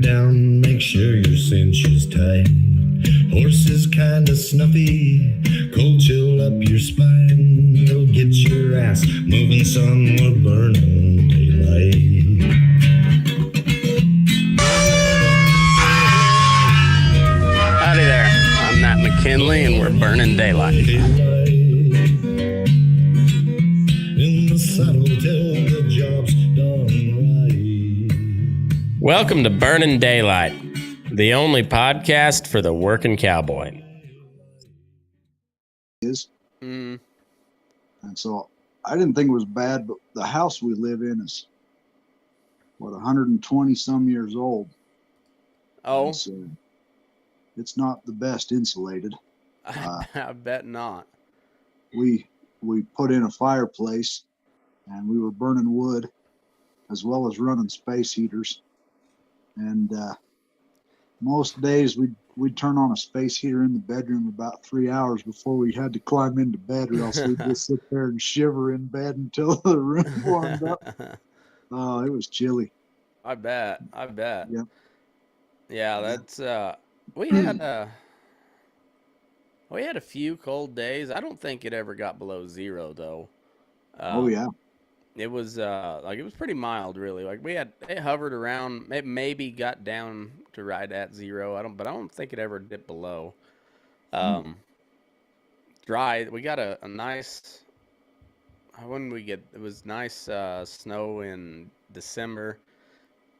down, make sure your cinch is tight. Horse is kinda snuffy, cold chill up your spine. You'll get your ass moving, son, we're burning daylight. Howdy there, I'm Matt McKinley and we're burning daylight. In the saddle till the job's done right. Welcome to Burning Daylight, the only podcast for the working cowboy. And so I didn't think it was bad, but the house we live in is 120 some years old. Oh, So it's not the best insulated. I bet not. We put in a fireplace and we were burning wood as well as running space heaters. And most days we'd turn on a space heater in the bedroom about 3 hours before we had to climb into bed, or else we'd just sit there and shiver in bed until the room warmed up. Oh, it was chilly. I bet. Yep. Yeah, that's we had a few cold days. I don't think it ever got below zero though. Oh yeah. It was it was pretty mild, really. Like it hovered around. It maybe got down to right at zero. I don't think it ever dipped below. Dry. We got a nice. When we get it was nice snow in December,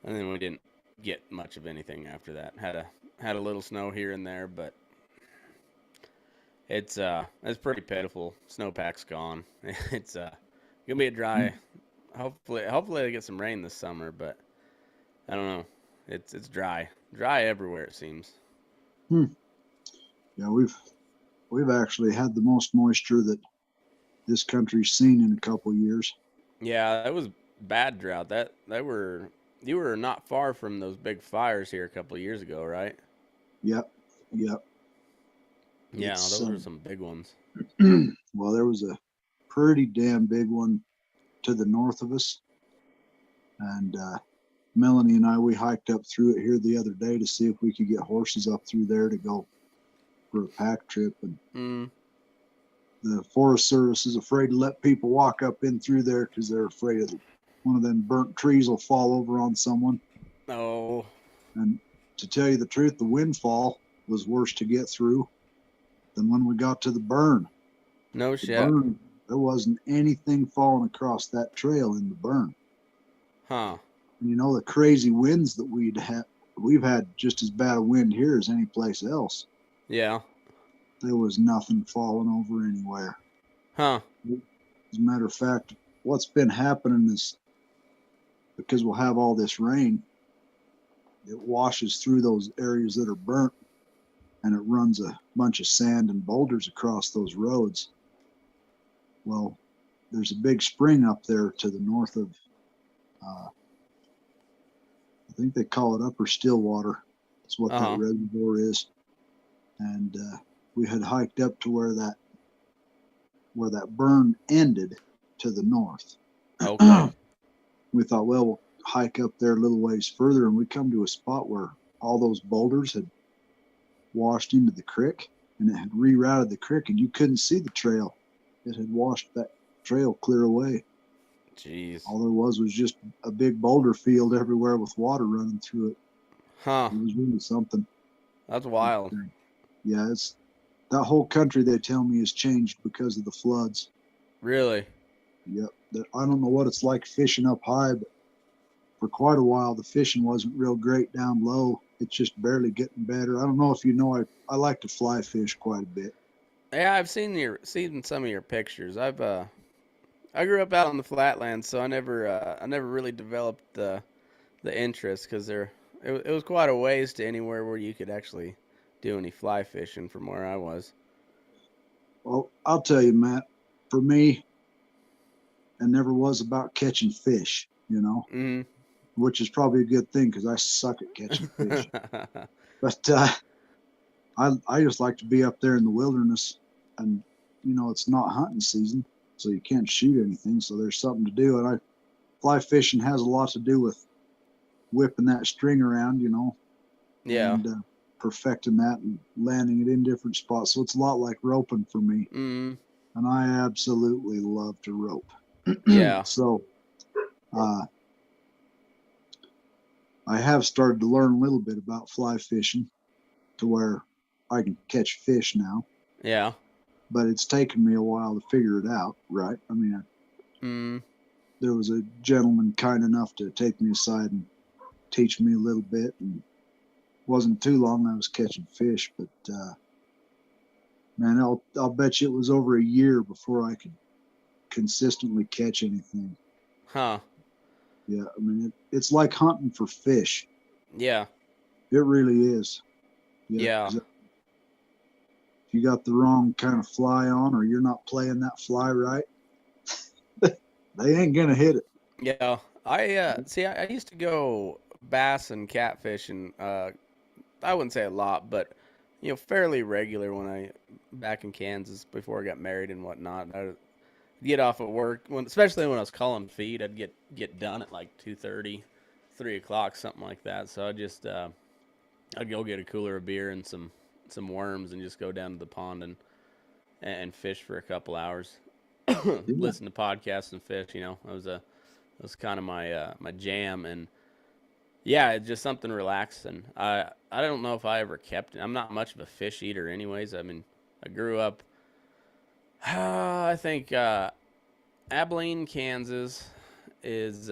and then we didn't get much of anything after that. Had a little snow here and there, but it's pretty pitiful. Snowpack's gone. It's gonna be a dry. Hopefully they get some rain this summer, but I don't know. It's dry everywhere it seems. Yeah, we've actually had the most moisture that this country's seen in a couple years. Yeah, that was bad drought. You were not far from those big fires here a couple of years ago, right? Yep. Yeah, those were some big ones. Well, there was a pretty damn big one to the north of us, and Melanie and I, we hiked up through it here the other day to see if we could get horses up through there to go for a pack trip, and the Forest Service is afraid to let people walk up in through there because they're afraid of one of them burnt trees will fall over on someone. Oh. And to tell you the truth, the windfall was worse to get through than when we got to the burn. No The shit. burn, there wasn't anything falling across that trail in the burn. Huh. And you know, the crazy winds that we've had just as bad a wind here as any place else. Yeah. There was nothing falling over anywhere. Huh. As a matter of fact, what's been happening is because we'll have all this rain, it washes through those areas that are burnt, and it runs a bunch of sand and boulders across those roads. Well, there's a big spring up there to the north of, I think they call it Upper Stillwater. That's what that reservoir is. And we had hiked up to where that burn ended to the north. Okay. We thought, well, we'll hike up there a little ways further, and we come to a spot where all those boulders had washed into the creek, and it had rerouted the creek, and you couldn't see the trail. It had washed that trail clear away. Jeez. All there was just a big boulder field everywhere with water running through it. Huh. It was really something. That's wild. Yeah, that whole country, they tell me, has changed because of the floods. Really? Yep. I don't know what it's like fishing up high, but for quite a while the fishing wasn't real great down low. It's just barely getting better. I don't know if you know, I like to fly fish quite a bit. Yeah, I've seen some of your pictures. I grew up out on the flatlands, so I never really developed the interest because it was quite a ways to anywhere where you could actually do any fly fishing from where I was. Well, I'll tell you, Matt, for me, it never was about catching fish, you know, which is probably a good thing because I suck at catching fish. But I just like to be up there in the wilderness, and, you know, it's not hunting season, so you can't shoot anything. So there's something to do. And fly fishing has a lot to do with whipping that string around, Yeah. and perfecting that and landing it in different spots. So it's a lot like roping for me. Mm. And I absolutely love to rope. Yeah. So I have started to learn a little bit about fly fishing to where I can catch fish now. Yeah. But it's taken me a while to figure it out, right? I mean, there was a gentleman kind enough to take me aside and teach me a little bit, and it wasn't too long I was catching fish. But man, I'll bet you it was over a year before I could consistently catch anything. Huh. Yeah, I mean, it's like hunting for fish. Yeah. It really is. Yeah. 'Cause if you got the wrong kind of fly on, or you're not playing that fly right, they ain't gonna hit it. Yeah. I used to go bass and catfishing. I wouldn't say a lot, but fairly regular when I back in Kansas before I got married and whatnot. I'd get off at work especially when I was calling feed. I'd get done at like 2:30, 3 o'clock, something like that. So I'd go get a cooler of beer and some worms and just go down to the pond and fish for a couple hours. Yeah. Listen to podcasts and fish. That was kind of my jam. And yeah, it's just something relaxing. I don't know if I ever kept it. I'm not much of a fish eater, anyways. I mean, I grew up. I think Abilene, Kansas, is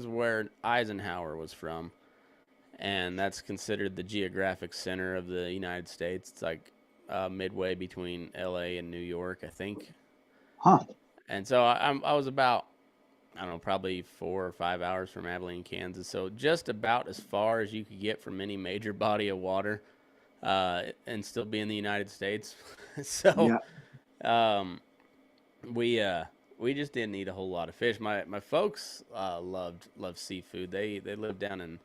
where Eisenhower was from, and that's considered the geographic center of the United States. It's like midway between L.A. and New York, I think. Huh. And so I was about, I don't know, probably 4 or 5 hours from Abilene, Kansas. So just about as far as you could get from any major body of water, and still be in the United States. So Yeah. we just didn't eat a whole lot of fish. My folks loved seafood. They lived down in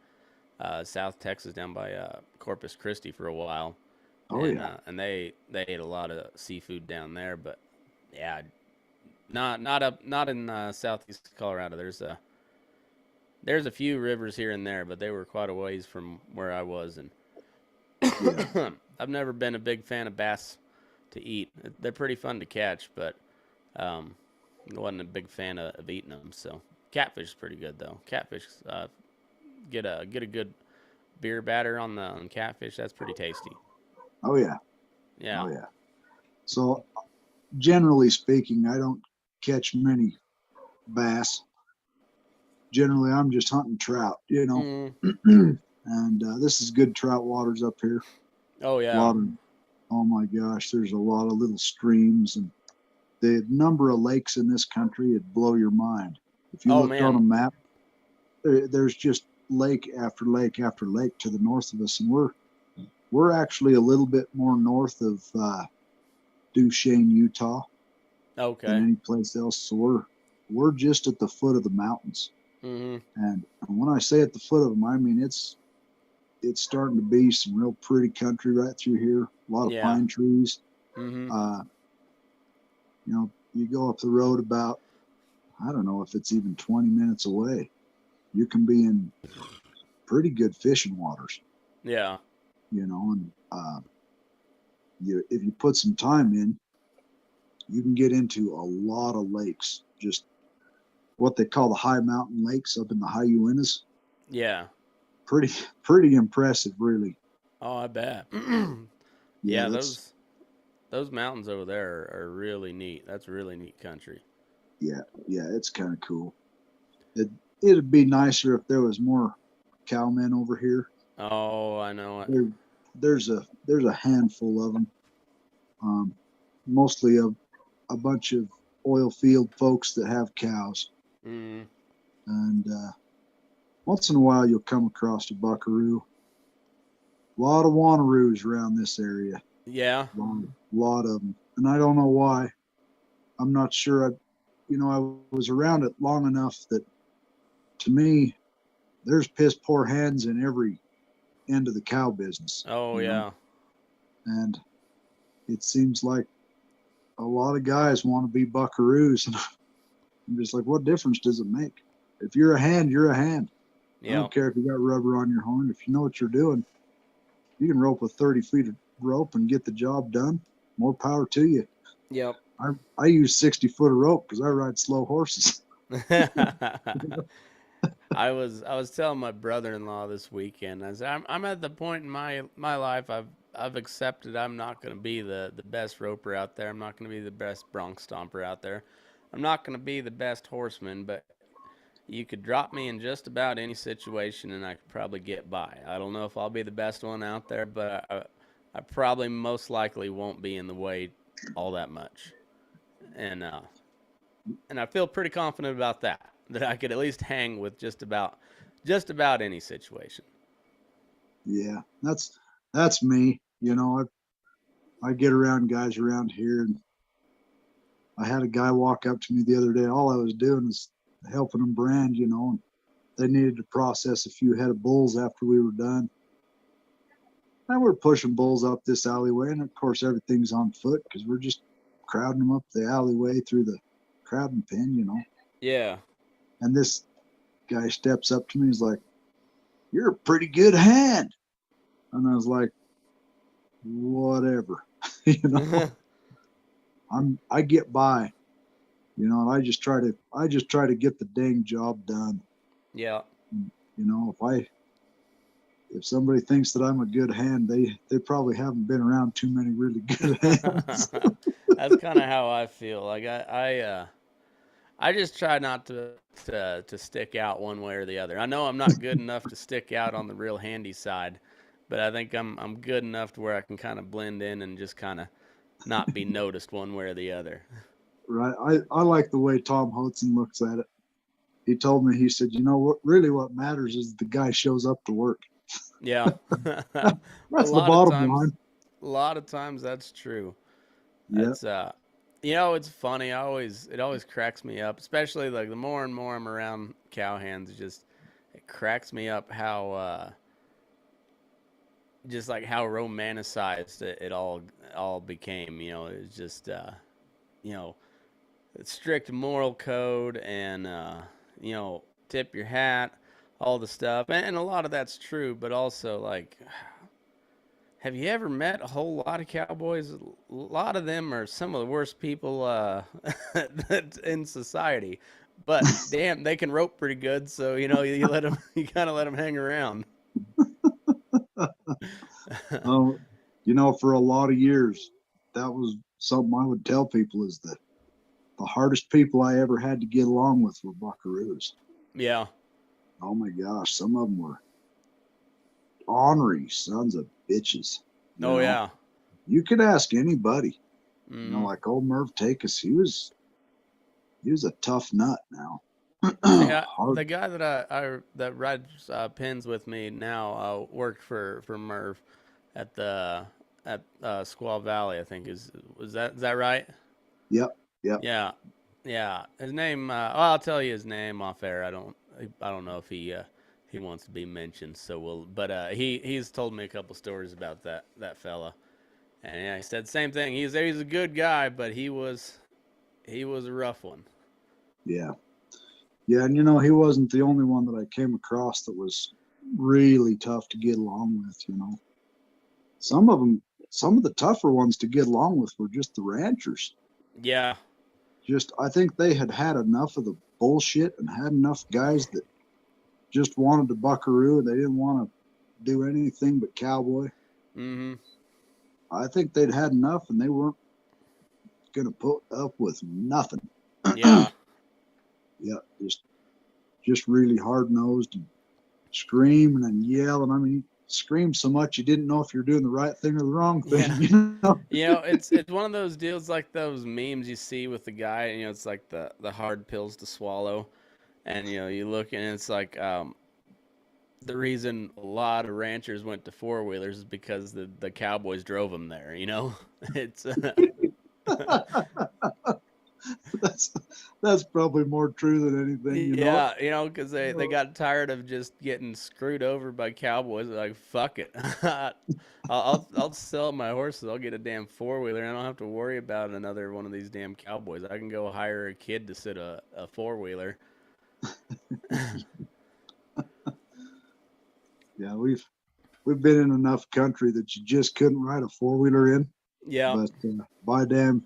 South Texas, down by Corpus Christi for a while. Oh yeah. And they ate a lot of seafood down there. But yeah, not in southeast Colorado. There's a few rivers here and there, but they were quite a ways from where I was, and Yeah. I've never been a big fan of bass to eat. They're pretty fun to catch, but I wasn't a big fan of eating them. So catfish is pretty good though. Catfish, get a good beer batter on catfish. That's pretty tasty. Oh yeah. Yeah. Oh yeah. So generally speaking, I don't catch many bass. Generally, I'm just hunting trout. Mm. And this is good trout waters up here. Oh A yeah. lot of, oh my gosh, there's a lot of little streams, and the number of lakes in this country, it'd blow your mind. If you Oh looked on a man. map, there's just lake after lake after lake to the north of us, and we're actually a little bit more north of Duchesne, Utah, than Okay. any place else. So we're just at the foot of the mountains. Mhm. And when I say at the foot of them, I mean it's starting to be some real pretty country right through here. A lot of Yeah. pine trees. Mhm. You go up the road about, I don't know if it's even 20 minutes away. You can be in pretty good fishing waters, Yeah. and if you put some time in, you can get into a lot of lakes. Just what they call the high mountain lakes up in the high Uintas. Yeah. Pretty impressive, really. Oh, I bet. Yeah, Yeah, those mountains over there are really neat. That's really neat country. yeah, it's kind of cool. It'd be nicer if there was more cowmen over here. Oh, I know it. There, there's a handful of them. Mostly a bunch of oil field folks that have cows, Mm. and once in a while you'll come across a buckaroo. A lot of wannaroos around this area. Yeah. Lot of them, and I don't know why. I'm not sure. I was around it long enough that, to me, there's piss poor hands in every end of the cow business. Oh, yeah. And it seems like a lot of guys want to be buckaroos, and I'm just like, what difference does it make? If you're a hand, you're a hand. I Yeah. don't care if you got rubber on your horn. If you know what you're doing, you can rope with 30 feet of rope and get the job done. More power to you. Yep. I use 60 foot of rope because I ride slow horses. I was telling my brother-in-law this weekend. I said I'm at the point in my life I've accepted I'm not going to be the best roper out there. I'm not going to be the best bronc stomper out there. I'm not going to be the best horseman, but you could drop me in just about any situation and I could probably get by. I don't know if I'll be the best one out there, but I probably most likely won't be in the way all that much. And and I feel pretty confident about that I could at least hang with just about any situation. Yeah, that's me. I get around guys around here, and I had a guy walk up to me the other day. All I was doing is helping them brand, and they needed to process a few head of bulls after we were done. And we're pushing bulls up this alleyway, and of course everything's on foot because we're just crowding them up the alleyway through the crowding pen. Yeah. And this guy steps up to me. He's like, "You're a pretty good hand," and I was like, "Whatever," you know. I get by, and I just try to get the dang job done. Yeah. If somebody thinks that I'm a good hand, they probably haven't been around too many really good hands. That's kind of how I feel. Like I just try not to stick out one way or the other. I know I'm not good enough to stick out on the real handy side, but I think I'm good enough to where I can kind of blend in and just kind of not be noticed one way or the other. Right. I like the way Tom Hodson looks at it. He told me, he said, what matters is the guy shows up to work. Yeah. That's the bottom line. A lot of times that's true. Yeah. That's it's funny. It always cracks me up, especially like the more and more I'm around cowhands. It cracks me up how just like how romanticized it all became. It's just you know strict moral code and tip your hat, all the stuff, and a lot of that's true. But also like, have you ever met a whole lot of cowboys? A lot of them are some of the worst people in society. But damn, they can rope pretty good. So you let them, you kind of let them hang around. Oh, for a lot of years, that was something I would tell people is that the hardest people I ever had to get along with were buckaroos. Yeah. Oh my gosh, some of them were ornery sons of bitches. Oh yeah. You could ask anybody. Mm. Like old Merv Takis, he was a tough nut now. Yeah, the guy that rides pins with me now worked for Merv at Squaw Valley. I think is that right? Yep. Yeah, yeah. His name. I'll tell you his name off air. I don't know if he wants to be mentioned. So But he's told me a couple stories about that fella, and yeah, he said the same thing. He's a good guy, but he was a rough one. Yeah. Yeah, and he wasn't the only one that I came across that was really tough to get along with. Some of the tougher ones to get along with were just the ranchers. Yeah. I think they had enough of the bullshit and had enough guys that just wanted to buckaroo and they didn't want to do anything but cowboy. Mm-hmm. I think they'd had enough and they weren't going to put up with nothing. Yeah. Yeah, just really hard nosed and screaming and yelling. I mean, scream so much you didn't know if you're doing the right thing or the wrong thing. Yeah. It's one of those deals like those memes you see with the guy. It's like the hard pills to swallow, and you look and it's like the reason a lot of ranchers went to four wheelers is because the cowboys drove them there. It's. That's probably more true than anything. Yeah, because they got tired of just getting screwed over by cowboys. They're like, fuck it, I'll sell my horses. I'll get a damn four wheeler. I don't have to worry about another one of these damn cowboys. I can go hire a kid to sit a four wheeler. Yeah, we've been in enough country that you just couldn't ride a four-wheeler in. Yeah. But by damn,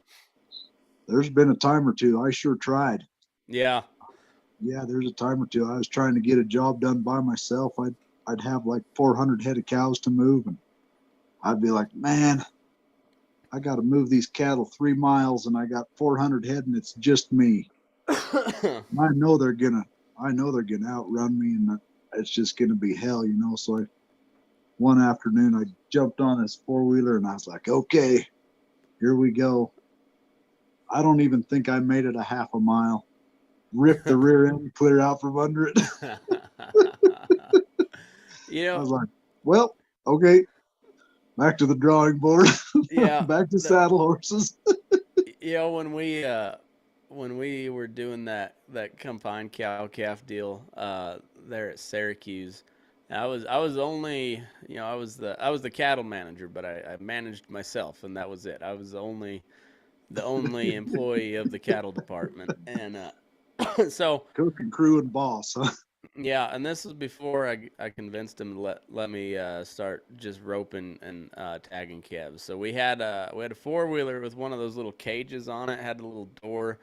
there's been a time or two I sure tried. Yeah. Yeah, there's a time or two I was trying to get a job done by myself. I'd have like 400 head of cows to move, and I'd be like, man, I got to move these cattle 3 miles, and I got 400 head, and it's just me. I know they're gonna outrun me, and it's just gonna be hell, you know. So one afternoon I jumped on this four-wheeler, and I was like, okay, here we go. I don't even think I made it a half a mile. Ripped the rear end clear out from under it. You I was know, like, well, okay, back to the drawing board. yeah, Back to saddle horses. you know when we were doing that combined cow calf deal there at Syracuse, I was only, you know, I was the cattle manager, but I managed myself, and that was it. I was the only employee of the cattle department, and so Cook and crew and boss, huh? yeah, and this was before I convinced him to let me start just roping and tagging calves. So we had a four wheeler with one of those little cages on it, had a little door,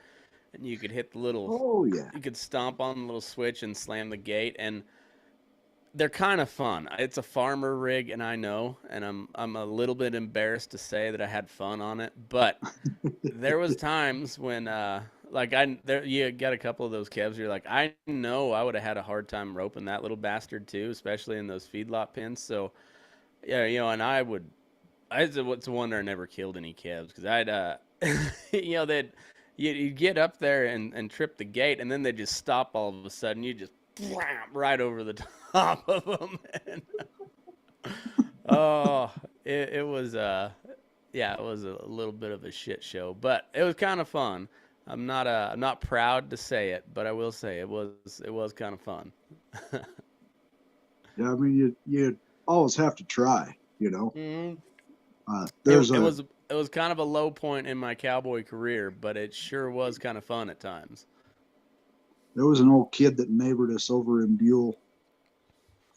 and you could hit the little, Oh yeah. you could stomp on the little switch and slam the gate, and they're kind of fun. It's a farmer rig, and I know, and I'm a little bit embarrassed to say that I had fun on it, but there was times when like I there you got a couple of those calves where you're like, I know I would have had a hard time roping that little bastard too, especially in those feedlot pins. So yeah, you know, and it's a wonder I never killed any calves, because I'd you know, you get up there and trip the gate, and then they just stop all of a sudden. You just wham, right over the top of them. And, oh, it was yeah, it was a little bit of a shit show, but it was kind of fun. I'm not proud to say it, but I will say it was kind of fun. Yeah, I mean, you always have to try, you know. Hmm. There's a It was kind of a low point in my cowboy career, but it sure was kind of fun at times. there was an old kid that neighbored us over in Buell.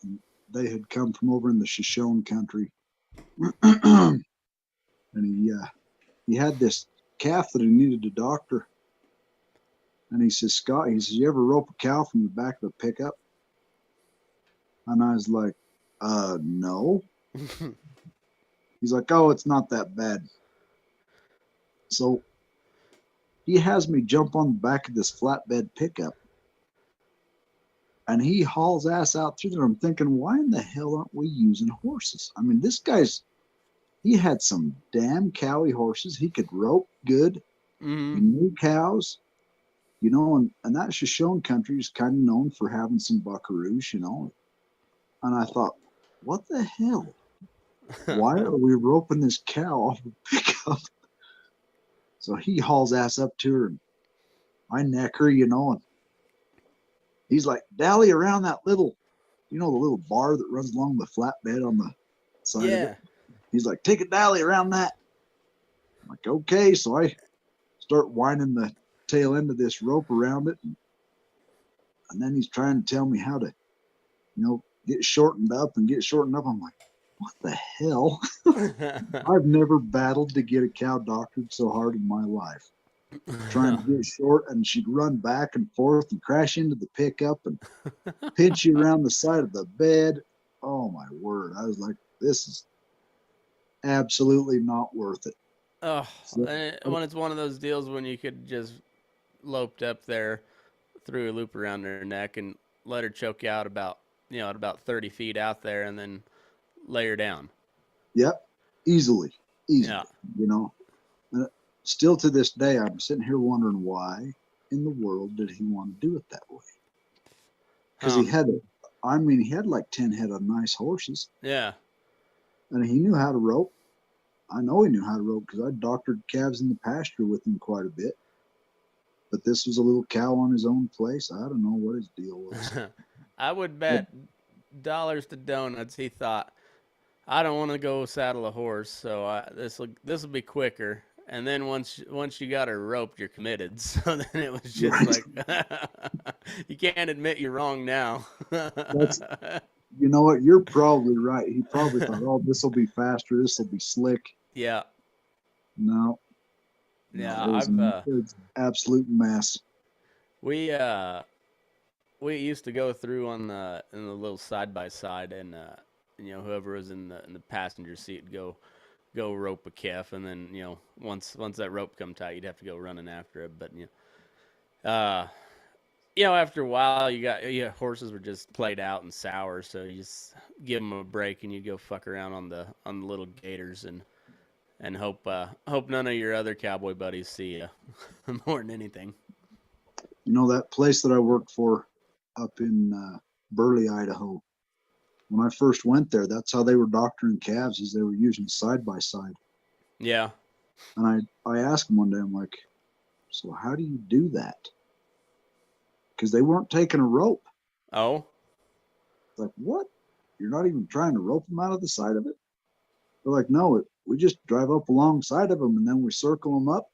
And they had come from over in the Shoshone country, and he had this calf that he needed to doctor. And he says, Scott, he says, you ever rope a cow from the back of a pickup? And I was like, no. He's like, oh, it's not that bad. So he has me jump on the back of this flatbed pickup, and he hauls ass out through there. I'm thinking, why in the hell aren't we using horses? I mean, he had some damn cowy horses. He could rope good. Hmm. He knew cows, you know, and that Shoshone country is kind of known for having some buckaroos, you know. And I thought, what the hell? Why are we roping this cow off a pickup? So he hauls ass up to her, and I neck her, you know, and he's like, dally around that little, you know, the little bar that runs along the flatbed on the side of Yeah. it. He's like, take a dally around that. I'm like, okay. So I start winding the tail end of this rope around it. And then he's trying to tell me how to, you know, get shortened up. I'm like, what the hell? I've never battled to get a cow doctored so hard in my life. Trying to get short, and she'd run back and forth and crash into the pickup and pinch you around the side of the bed. Oh my word. I was like, this is absolutely not worth it. Oh, So, and when it's one of those deals when you could just loped up there, threw a loop around her neck, and let her choke you out about, you know, at about 30 feet out there, and then lay her down. yep, easily, Yeah. you know. And still to this day, I'm sitting here wondering why in the world did he want to do it that way? Because Huh. he had like 10 head of nice horses, Yeah. and he knew how to rope. I know he knew how to rope because I doctored calves in the pasture with him quite a bit. But this was a little cow on his own place. I don't know what his deal was. I would But bet dollars to donuts he thought, I don't want to go saddle a horse, so this will be quicker. And then once you got her roped, you're committed. So then it was just right, like, you can't admit you're wrong now. that's You know what? You're probably right. He probably thought, "Oh, this will be faster. This will be slick." Yeah. No, Yeah. no, it was absolute mess. We we used to go through on the in the little side by side, and whoever was in the passenger seat would go rope a calf, and then once that rope come tight, you'd have to go running after it. But after a while, horses were just played out and sour, so you just give them a break, and you go fuck around on the little gators and hope none of your other cowboy buddies see you more than anything. You know that place that I worked for up in Burley, Idaho. When I first went there, that's how they were doctoring calves, is they were using side by side. Yeah. And I asked them one day, I'm like, "So how do you do that?" Because they weren't taking a rope. Oh. It's like, what? You're not even trying to rope them out of the side of it? They're like, "No, we just drive up alongside of them and then we circle them up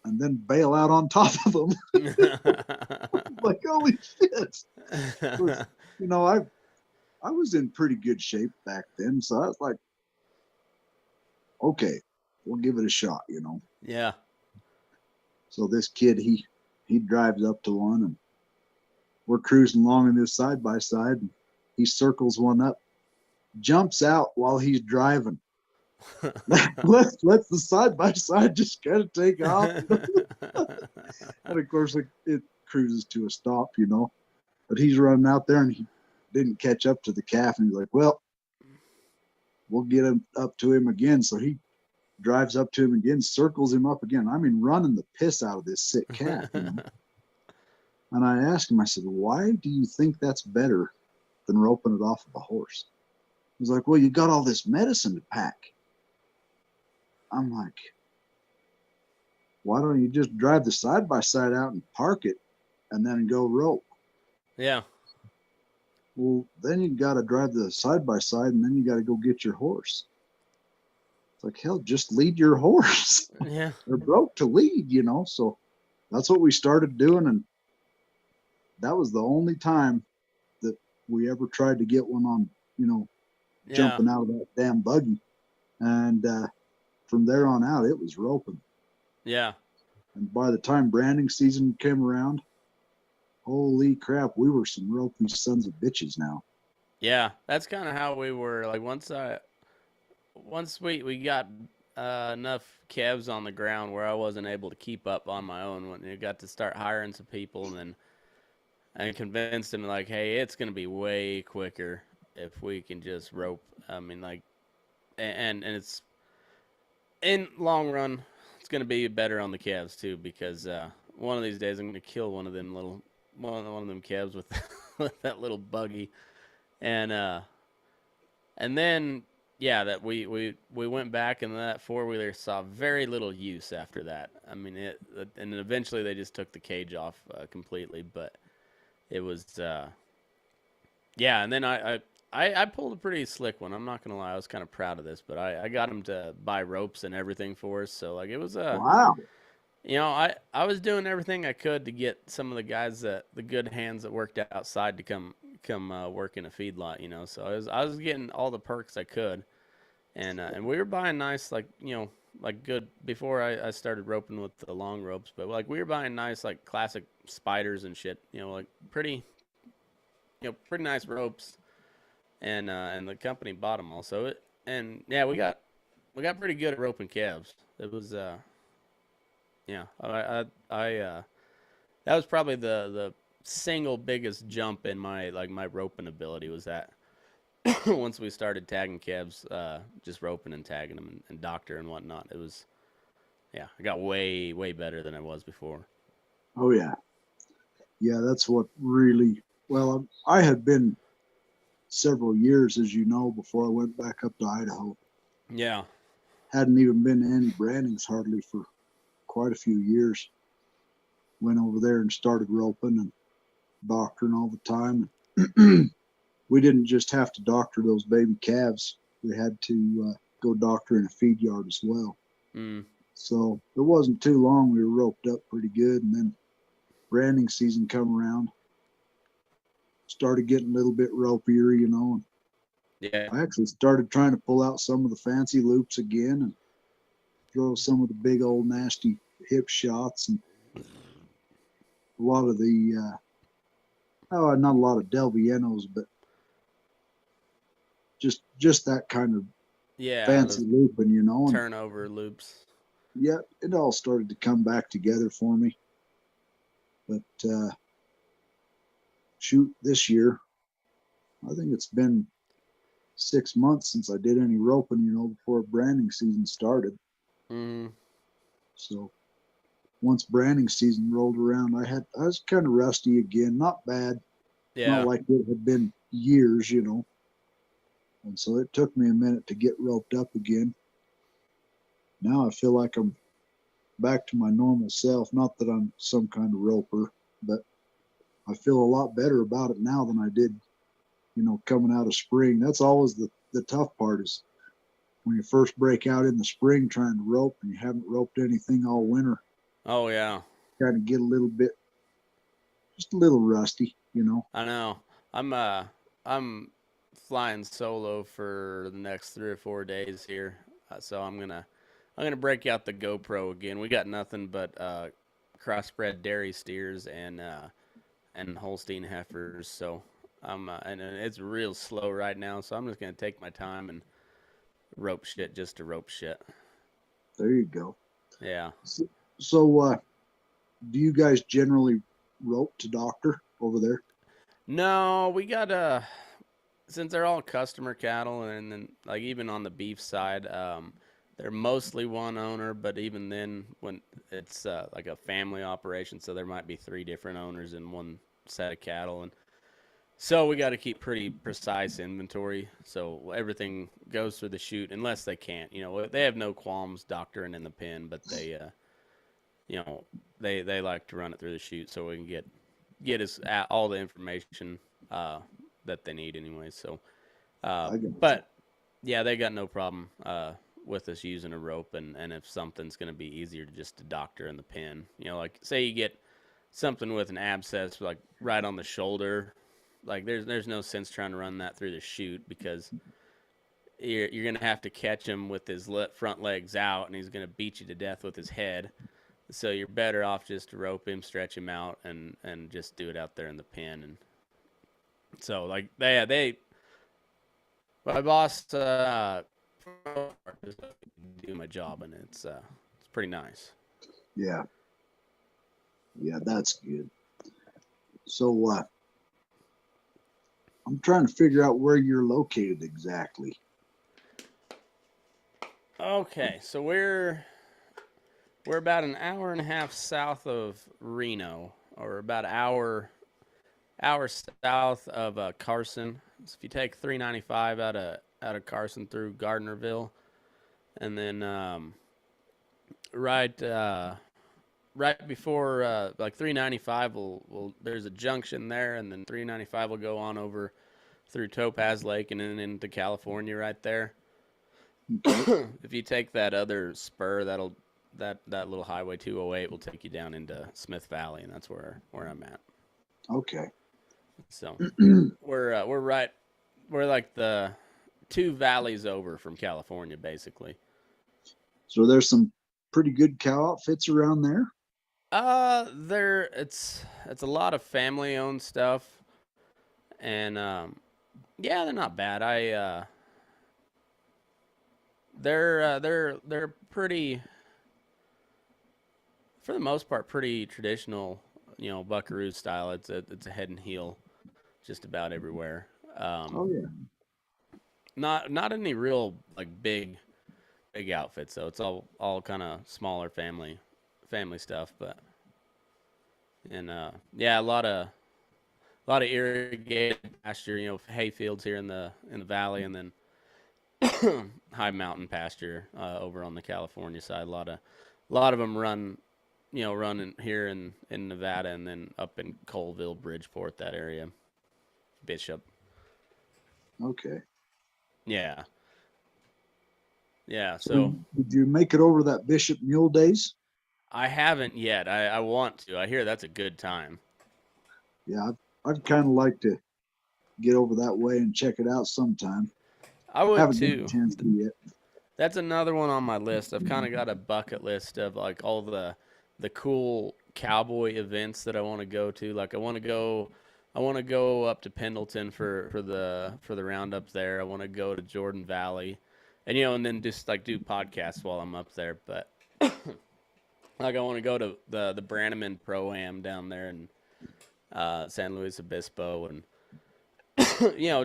and then bail out on top of them." Like, holy shit. Was, I was in pretty good shape back then, so I was like, okay, we'll give it a shot. Yeah. So this kid, he drives up to one, and we're cruising along in this side by side, and he circles one up, jumps out while he's driving. Let the side by side just kind of take off. And of course it cruises to a stop, but he's running out there and he didn't catch up to the calf, and he's like, "Well, we'll get him up to him again." So he drives up to him again, circles him up again. I mean, running the piss out of this sick calf. And I asked him, I said, "Why do you think that's better than roping it off of a horse?" He's like, "Well, you got all this medicine to pack." I'm like, "Why don't you just drive the side by side out and park it and then go rope?" Yeah. "Well, then you got to drive the side by side and then you got to go get your horse." It's like, hell, just lead your horse. Yeah. They're broke to lead, So that's what we started doing, and that was the only time that we ever tried to get one on, jumping out of that damn buggy. And from there on out, it was roping. Yeah. And by the time branding season came around, holy crap, we were some ropey sons of bitches now. Yeah, that's kind of how we were. Like once we got enough calves on the ground where I wasn't able to keep up on my own, when you got to start hiring some people, and then I convinced them like, hey, it's gonna be way quicker if we can just rope. I mean, like, and it's in long run, it's gonna be better on the calves too, because one of these days I'm gonna kill one of them calves with with that little buggy, and then yeah, that we went back, and that four-wheeler saw very little use after that. I mean, and eventually they just took the cage off completely, but it was yeah. And then I pulled a pretty slick one. I'm not gonna lie, I was kind of proud of this, but I got him to buy ropes and everything for us, so like it was Wow. I was doing everything I could to get some of the guys the good hands that worked outside to come work in a feedlot. So I was getting all the perks I could, and we were buying nice, like like good, before I started roping with the long ropes, but like we were buying nice, like classic spiders and shit, like pretty pretty nice ropes, and the company bought them all. So and yeah, we got pretty good at roping calves. It was yeah, that was probably the single biggest jump in my roping ability, was that once we started tagging calves, just roping and tagging them, and doctor and whatnot. It was, yeah, I got way better than I was before. Oh yeah. Yeah, that's what really, well, I had been several years, as you know, before I went back up to Idaho. Yeah. Hadn't even been to any brandings hardly for quite a few years. Went over there and started roping and doctoring all the time. We didn't just have to doctor those baby calves. We had to go doctor in a feed yard as well. Mm. So it wasn't too long. We were roped up pretty good. And then branding season come around. Started getting a little bit ropier, Yeah. I actually started trying to pull out some of the fancy loops again and throw some of the big old nasty hip shots and a lot of the not a lot of Del Viennos, but just that kind of Yeah. fancy looping, you know. And Turnover loops. yeah, it all started to come back together for me. But shoot, this year, I think it's been 6 months since I did any roping, you know, before branding season started. Mm. So once branding season rolled around, I was kind of rusty again. Not bad, Yeah. not like it had been years, you know. And so it took me a minute to get roped up again. Now I feel like I'm back to my normal self. Not that I'm some kind of roper, but I feel a lot better about it now than I did, you know, coming out of spring. That's always the tough part is when you first break out in the spring trying to rope and you haven't roped anything all winter. Oh yeah. Kind of get a little bit, just a little rusty, you know. I know. I'm flying solo for the next 3 or 4 days here, so I'm gonna break out the GoPro again. We got nothing but crossbred dairy steers and Holstein heifers, so and it's real slow right now. So I'm just gonna take my time and rope shit just to rope shit. There you go. Yeah. So do you guys generally rope to doctor over there? No, we got since they're all customer cattle, and then like even on the beef side, they're mostly one owner. But even then, when it's like a family operation, so there might be 3 different owners in one set of cattle, and so we got to keep pretty precise inventory. So everything goes through the chute, unless they can't. You know, they have no qualms doctoring in the pen, but they, you know, they like to run it through the chute so we can get us all the information that they need anyway. So, but yeah, they got no problem with us using a rope, and if something's going to be easier to just to doctor in the pen, you know, like say you get something with an abscess like right on the shoulder, like there's no sense trying to run that through the chute because you're going to have to catch him with his front legs out, and he's going to beat you to death with his head. So you're better off just to rope him, stretch him out, and just do it out there in the pen. And so like my boss do my job, and it's pretty nice. Yeah, that's good. So I'm trying to figure out where you're located exactly. Okay, so we're about an hour and a half south of Reno, or about an hour south of Carson. So if you take 395 out of Carson through Gardnerville, and then right before like 395 will there's a junction there, and then 395 will go on over through Topaz Lake and then into California right there. If you take that other spur, that little highway 208 will take you down into Smith Valley, and that's where I'm at. Okay. So we're like the 2 valleys over from California, basically. So there's some pretty good cow outfits around there. It's a lot of family owned stuff, and yeah, they're not bad. They're pretty, for the most part, pretty traditional, you know, buckaroo style. It's a head and heel, just about everywhere. Oh yeah. Not any real like big outfits though. It's all kind of smaller family stuff, but and yeah, a lot of irrigated pasture, you know, hay fields here in the valley, and then high mountain pasture over on the California side. A lot of them run, you know, running here in Nevada, and then up in Colville, Bridgeport, that area, Bishop. Okay. Yeah. So did you make it over that Bishop Mule Days? I haven't yet. I want to. I hear that's a good time. Yeah, I'd kind of like to get over that way and check it out sometime. I would Haven't gotten too. a chance to yet. That's another one on my list. I've kind of got a bucket list of like all the cool cowboy events that I want to go to. Like I want to go up to Pendleton for the roundup there. I want to go to Jordan Valley, and and then just like do podcasts while I'm up there. But like I want to go to the Brannaman Pro Am down there in San Luis Obispo, and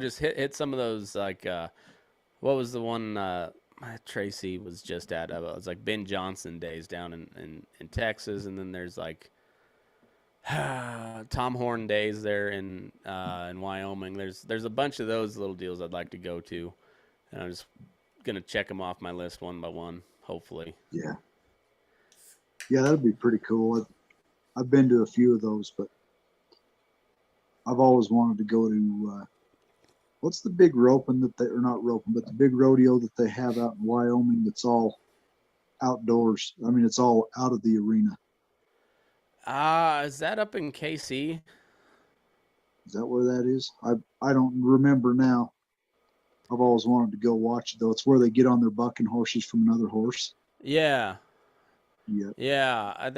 just hit some of those like what was the one Tracie was just at? It was like Ben Johnson days down in Texas, and then there's like Tom Horn days there in Wyoming. There's a bunch of those little deals I'd like to go to, and I'm just gonna check them off my list one by one, hopefully. Yeah. Yeah, that'd be pretty cool. I've been to a few of those, but I've always wanted to go to what's the big roping that or not roping, but the big rodeo that they have out in Wyoming that's all outdoors. I mean, it's all out of the arena. Is that up in KC? Is that where that is? I don't remember now. I've always wanted to go watch it though. It's where they get on their bucking horses from another horse. Yeah. Yeah. Yeah,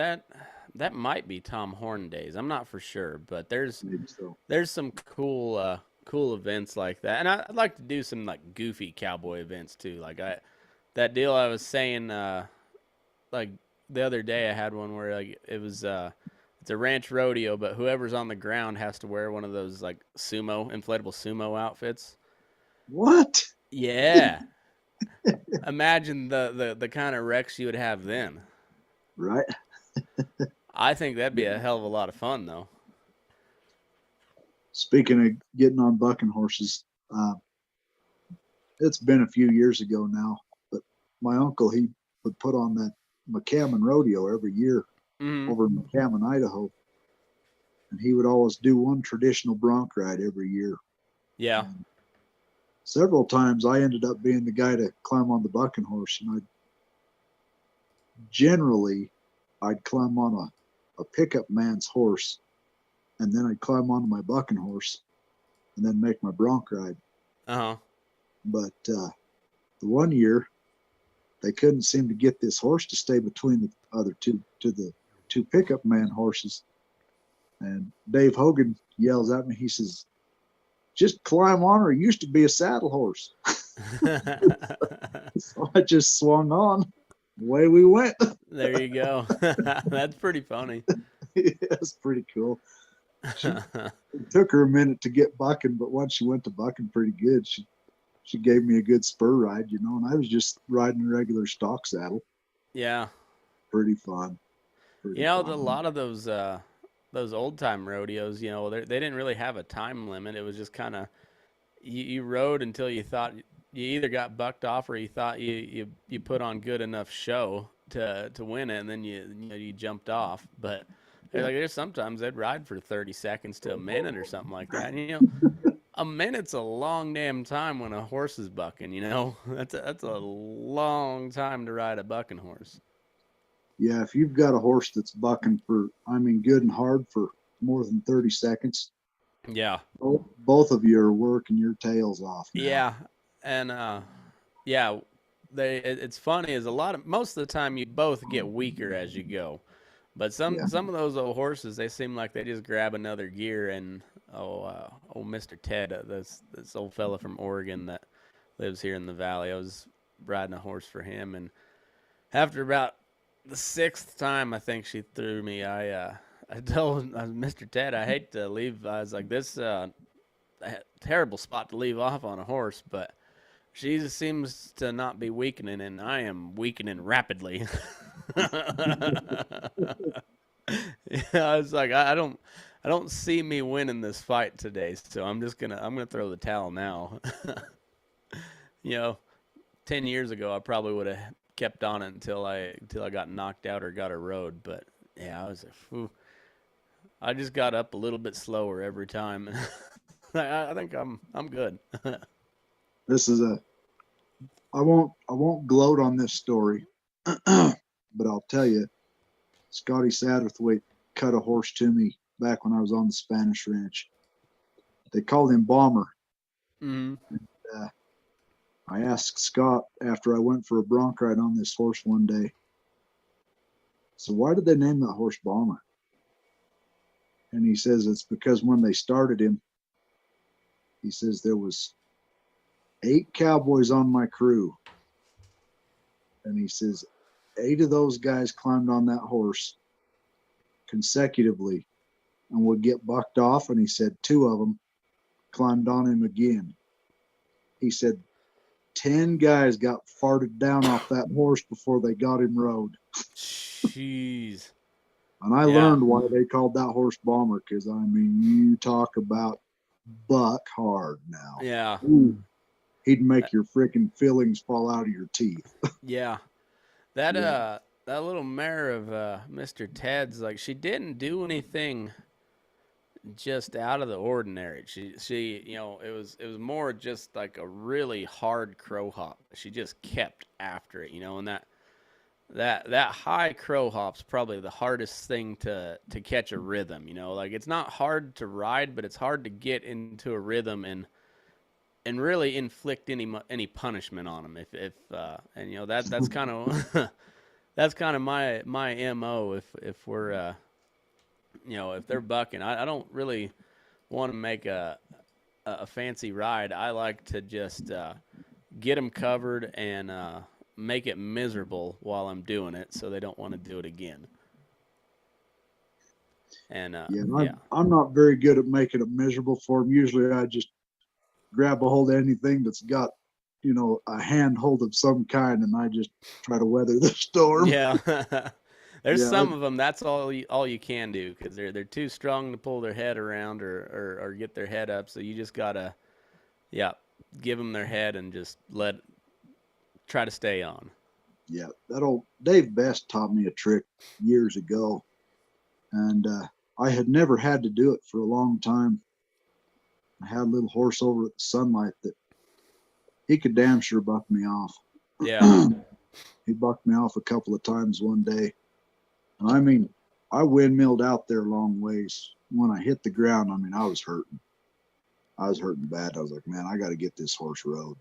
that might be Tom Horn days. I'm not for sure, but Maybe so. there's some cool events like that, and I'd like to do some like goofy cowboy events too. Like that deal I was saying, like the other day I had one where like it was it's a ranch rodeo, but whoever's on the ground has to wear one of those like inflatable sumo outfits. What? Yeah. Imagine the kind of wrecks you would have then. Right. I think that'd be a hell of a lot of fun, though. Speaking of getting on bucking horses, it's been a few years ago now, but my uncle, he would put on that McCammon rodeo every year over in McCammon, Idaho. And he would always do one traditional bronc ride every year. Yeah. And several times I ended up being the guy to climb on the bucking horse, and I'd climb on a pickup man's horse, and then I'd climb onto my bucking horse and then make my bronc ride. Uh-huh. But the one year they couldn't seem to get this horse to stay between the other the two pickup man horses. And Dave Hogan yells at me, he says, "Just climb on her. It used to be a saddle horse." So I just swung on. Away we went. There you go. That's pretty funny. Yeah, it's pretty cool. It took her a minute to get bucking, but once she went to bucking pretty good, she gave me a good spur ride, and I was just riding a regular stock saddle. Yeah. Pretty fun. A lot of those old time rodeos, they didn't really have a time limit. It was just kind of you rode until you thought you either got bucked off or you thought you put on good enough show to win it, and then you jumped off. But like there's sometimes they'd ride for 30 seconds to a minute or something like that. And, a minute's a long damn time when a horse is bucking. That's a long time to ride a bucking horse. Yeah, if you've got a horse that's bucking good and hard for more than 30 seconds. Yeah. Both of you are working your tails off now. Yeah. And it's funny is most of the time you both get weaker as you go, but some of those old horses, they seem like they just grab another gear. And old Mr. Ted, this old fella from Oregon that lives here in the valley, I was riding a horse for him, and after about the 6th time I think she threw me, I told Mr. Ted, I hate to leave. I was like, this a terrible spot to leave off on a horse, but she just seems to not be weakening, and I am weakening rapidly. I was like, I don't see me winning this fight today, so I'm gonna throw the towel now. 10 years ago, I probably would have kept on it until I got knocked out or got a road, but yeah, I just got up a little bit slower every time. I think I'm good. This is I won't gloat on this story, but I'll tell you, Scotty Satterthwaite cut a horse to me back when I was on the Spanish Ranch. They called him Bomber. Mm-hmm. And, I asked Scott after I went for a bronc ride on this horse one day, so why did they name that horse Bomber? And he says it's because when they started him, he says there was 8 cowboys on my crew. And he says 8 of those guys climbed on that horse consecutively and would get bucked off. And he said 2 of them climbed on him again. He said 10 guys got farted down off that horse before they got him rode. Jeez. And I learned why they called that horse Bomber, because, I mean, you talk about buck hard now. Yeah. Ooh, he'd make your freaking fillings fall out of your teeth. Yeah. That that little mare of Mr. Ted's, like, she didn't do anything just out of the ordinary. She you know, it was more just like a really hard crow hop. She just kept after it, you know, and that high crow hop's probably the hardest thing to catch a rhythm, you know. Like, it's not hard to ride, but it's hard to get into a rhythm and really inflict any punishment on them. If and you know, that's kind of that's kind of my MO if we're you know, if they're bucking. I don't really want to make a fancy ride. I like to just get them covered and make it miserable while I'm doing it, so they don't want to do it again. And I'm not very good at making it miserable for them. Usually I just grab a hold of anything that's got, you know, a handhold of some kind, and I just try to weather the storm. Yeah. There's some of them, that's all you can do, because they're too strong to pull their head around or get their head up. So you just gotta, give them their head and just try to stay on. Yeah, that old Dave Best taught me a trick years ago, and I had never had to do it for a long time. I had a little horse over at the Sunlight that he could damn sure buck me off. Yeah. He bucked me off a couple of times one day. And I mean, I windmilled out there a long ways. When I hit the ground, I mean, I was hurting. I was hurting bad. I was like, man, I got to get this horse rode.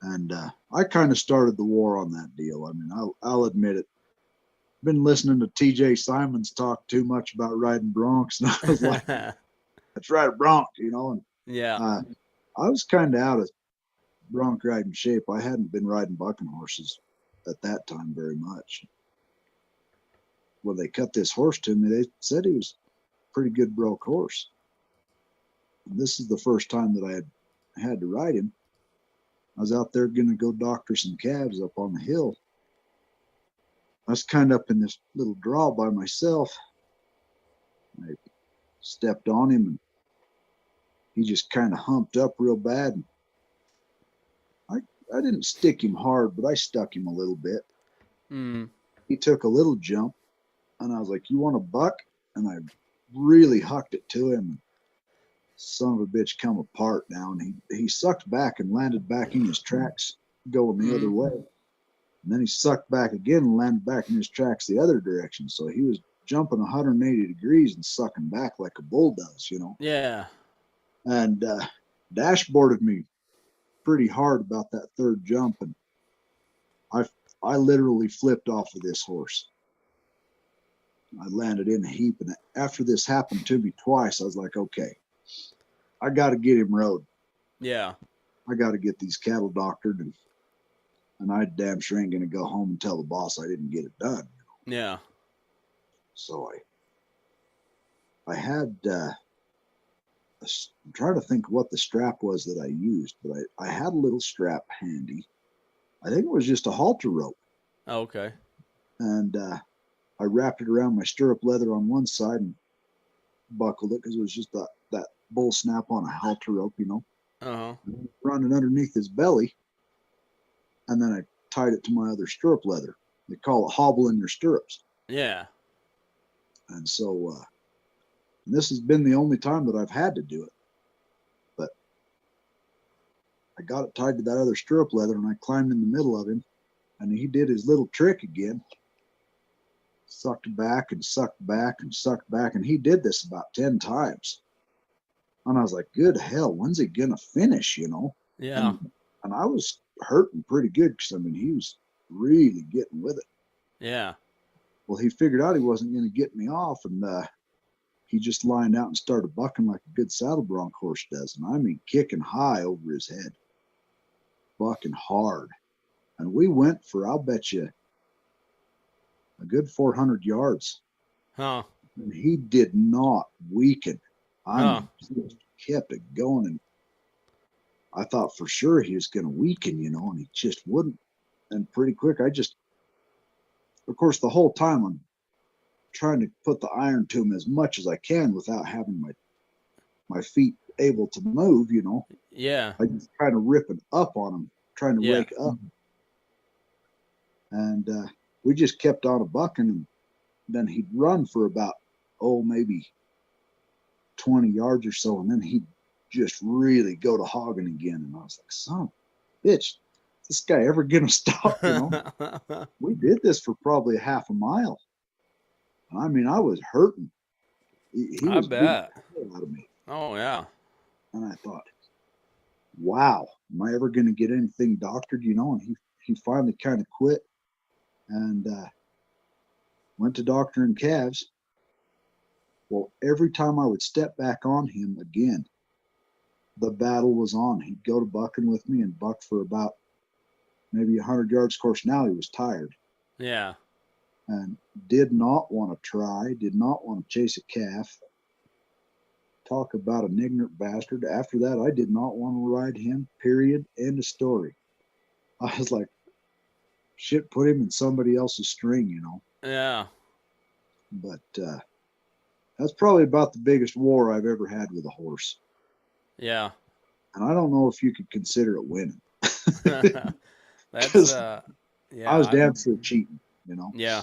And I kind of started the war on that deal. I mean, I'll admit it. Been listening to TJ Simons talk too much about riding broncs, and I was like, let's ride a bronc, you know. And yeah. I was kind of out of bronc riding shape. I hadn't been riding bucking horses at that time very much. When they cut this horse to me, they said he was a pretty good broke horse. And this is the first time that I had to ride him. I was out there going to go doctor some calves up on the hill. I was kind of up in this little draw by myself. I stepped on him, and he just kind of humped up real bad. And I didn't stick him hard, but I stuck him a little bit. He took a little jump, and I was like, you want a buck? And I really hucked it to him. Son of a bitch come apart now, and he sucked back and landed back in his tracks going the other way. And then he sucked back again and landed back in his tracks the other direction. So he was jumping 180 degrees and sucking back like a bull does, you know. Yeah. And dashboarded me pretty hard about that third jump, and I literally flipped off of this horse. I landed in a heap, and after this happened to me twice, I was like, okay, I got to get him rode. Yeah. I got to get these cattle doctored, and I damn sure ain't going to go home and tell the boss I didn't get it done. You know? Yeah. So I had, I'm trying to think what the strap was that I used, but I had a little strap handy. I think it was just a halter rope. Oh, okay. And I wrapped it around my stirrup leather on one side and buckled it because it was just that bull snap on a halter rope, you know. Uh-huh. Running underneath his belly. And then I tied it to my other stirrup leather. They call it hobbling your stirrups. Yeah. And so this has been the only time that I've had to do it. But I got it tied to that other stirrup leather, and I climbed in the middle of him, and he did his little trick again. Sucked back and sucked back and sucked back, and he did this about 10 times. And I was like, good hell, when's he gonna finish, you know? Yeah. And I was hurting pretty good because I mean he was really getting with it. Yeah. Well, he figured out he wasn't going to get me off, and he just lined out and started bucking like a good saddle bronc horse does, and I mean kicking high over his head, bucking hard. And we went for, I'll bet you, a good 400 yards, Huh. and he did not weaken. I Huh. mean, he just kept it going, and I thought for sure he was going to weaken, and he just wouldn't. And pretty quick, of course, the whole time I'm trying to put the iron to him as much as I can without having my feet able to move, Yeah. I just kind of ripping up on him, trying to Yeah. rake up. And we just kept on a bucking, and then he'd run for about, maybe 20 yards or so, and then he'd just really go to hogging again. And I was like, son of a bitch, is this guy ever gonna stop? We did this for probably a half a mile. And I mean, I was hurting. He I was beating bet. the hell out of me. Oh yeah. And I thought, wow, am I ever going to get anything doctored? And he finally kind of quit and went to doctoring calves. Well, every time I would step back on him again, the battle was on. He'd go to bucking with me and buck for about maybe 100 yards. Of course, now he was tired Yeah. and did not want to try, did not want to chase a calf. Talk about an ignorant bastard. After that, I did not want to ride him, period. End of story. I was like, shit, put him in somebody else's string. Yeah. But that's probably about the biggest war I've ever had with a horse. Yeah. And I don't know if you could consider it winning. That's yeah. I was damn sure cheating, Yeah.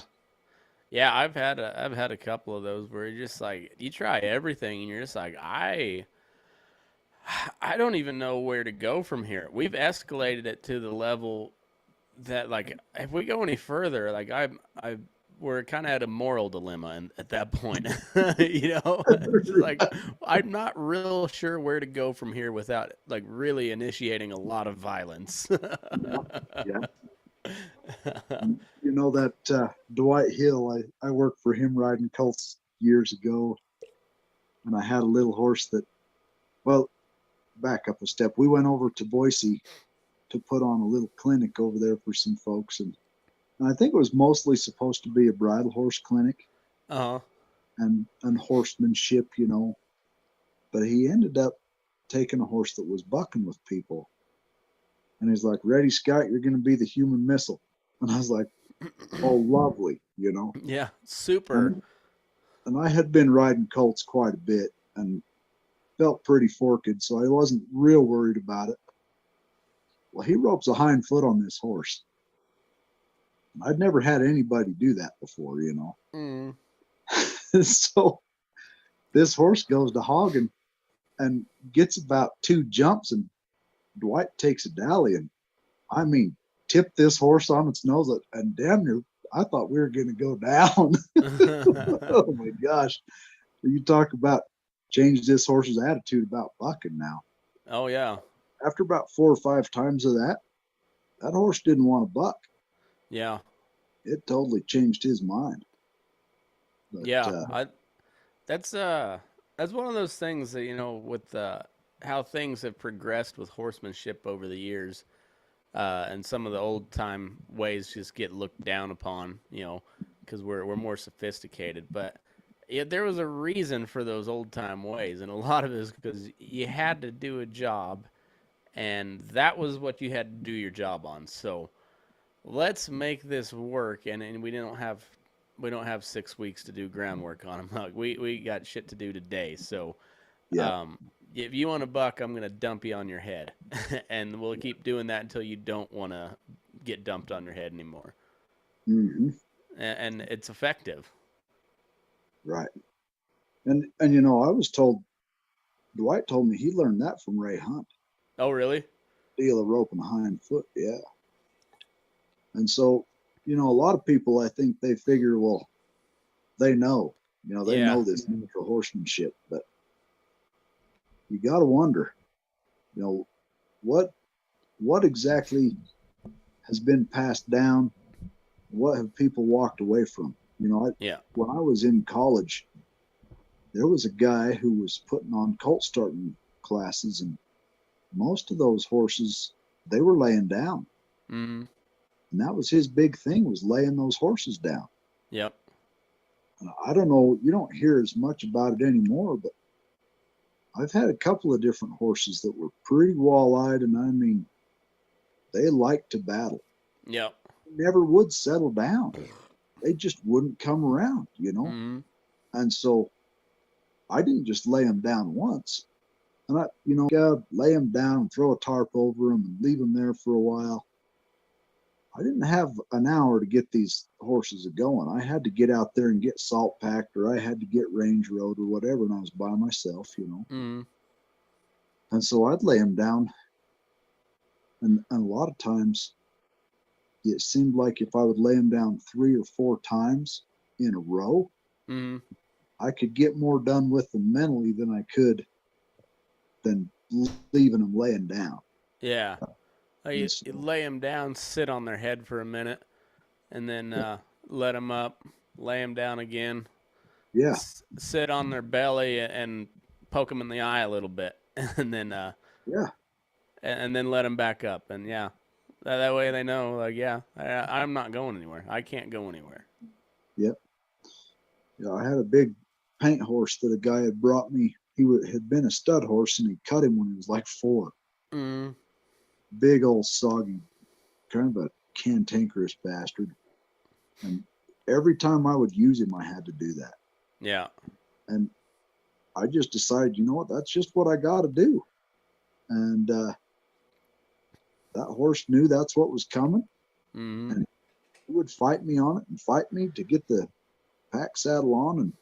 Yeah, I've had a couple of those where you're just like you try everything and you're just like I don't even know where to go from here. We've escalated it to the level that like if we go any further, like we're kind of at a moral dilemma and at that point. It's like I'm not real sure where to go from here without like really initiating a lot of violence. Yeah. You know that Dwight Hill, I worked for him riding colts years ago, and I had a little horse that, well, back up a step. We went over to Boise to put on a little clinic over there for some folks, and I think it was mostly supposed to be a bridle horse clinic Uh-huh. and horsemanship, but he ended up taking a horse that was bucking with people, and he's like, ready, Scott, you're going to be the human missile. And I was like, oh, lovely, Yeah, super. And I had been riding colts quite a bit and felt pretty forked, so I wasn't real worried about it. Well, he ropes a hind foot on this horse. I'd never had anybody do that before, Mm. So this horse goes to hogging and gets about 2 jumps, and Dwight takes a dally and, I mean, tipped this horse on its nose, and damn near, I thought we were going to go down. Oh my gosh. You talk about change this horse's attitude about bucking now. Oh yeah. After about 4 or 5 times of that horse didn't want to buck. Yeah. It totally changed his mind. But, Yeah. That's one of those things that with how things have progressed with horsemanship over the years, and some of the old time ways just get looked down upon, because we're more sophisticated. But yeah, there was a reason for those old time ways, and a lot of it is because you had to do a job, and that was what you had to do your job on. So let's make this work, and we don't have 6 weeks to do groundwork on them. Like we got shit to do today. So yeah. if you want to buck, I'm gonna dump you on your head, and we'll keep doing that until you don't want to get dumped on your head anymore. Mm-hmm. And it's effective. Right. And I was told, Dwight told me he learned that from Ray Hunt. Oh, really? Deal a rope and a hind foot, yeah. And so, a lot of people, I think they figure, well, they know, they know this natural horsemanship, but you got to wonder, what what exactly has been passed down? What have people walked away from? Yeah. When I was in college, there was a guy who was putting on colt starting classes, and most of those horses, they were laying down. Mm-hmm. And that was his big thing, was laying those horses down. Yep. I don't know, you don't hear as much about it anymore, but I've had a couple of different horses that were pretty wall-eyed, and I mean, they liked to battle. Yep. Never would settle down. They just wouldn't come around, Mm-hmm. And so I didn't just lay them down once. And lay them down and throw a tarp over them and leave them there for a while. I didn't have an hour to get these horses going. I had to get out there and get salt packed, or I had to get range rode or whatever, and I was by myself. Mm-hmm. And so I'd lay them down. And a lot of times it seemed like if I would lay them down 3 or 4 times in a row, Mm-hmm. I could get more done with them mentally than I could than leaving them laying down. Yeah. You So, lay them down, sit on their head for a minute, and then let them up, lay them down again, yeah, sit on their belly and poke them in the eye a little bit, and then yeah, and then let them back up. And yeah, that way they know, like, yeah, I'm not going anywhere. I can't go anywhere. yep. Yeah, I had a big paint horse that a guy had brought me. Had been a stud horse, and he cut him when he was like 4. Mm. Big old soggy, kind of a cantankerous bastard. And every time I would use him, I had to do that. Yeah. And I just decided, you know what, that's just what I got to do. And that horse knew that's what was coming. Mm-hmm. And he would fight me on it and fight me to get the pack saddle on, and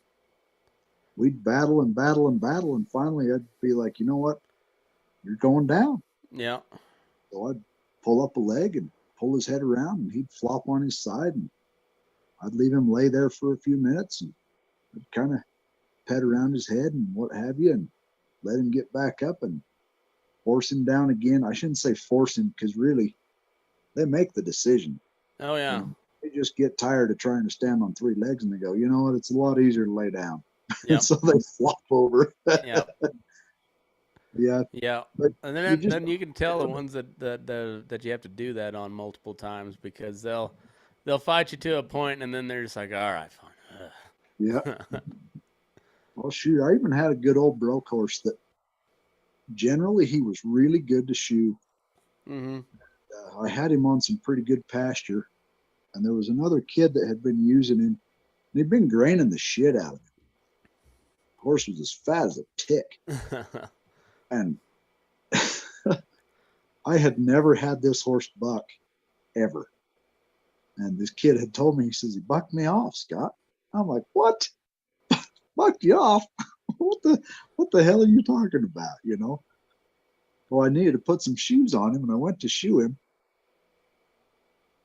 we'd battle and battle and battle, and finally I'd be like, you know what, you're going down. Yeah. So I'd pull up a leg and pull his head around, and he'd flop on his side, and I'd leave him lay there for a few minutes, and I'd kind of pet around his head and what have you, and let him get back up and force him down again. I shouldn't say force him, because really they make the decision. Oh yeah. They just get tired of trying to stand on 3 legs, and they go, you know what, it's a lot easier to lay down. Yep. So they flop over. Yep. Yeah. Yeah. But And you just then you can tell the ones that you have to do that on multiple times, because they'll fight you to a point, and then they're just like, all right, fine. yeah. Well, shoot, I even had a good old broke horse that generally he was really good to shoe. Mm-hmm. I had him on some pretty good pasture, and there was another kid that had been using him, and he'd been graining the shit out of him. The horse was as fat as a tick. And I had never had this horse buck ever. And this kid had told me, he says, he bucked me off, Scott. I'm like, what? Bucked you off? what the hell are you talking about? Well, I needed to put some shoes on him, and I went to shoe him.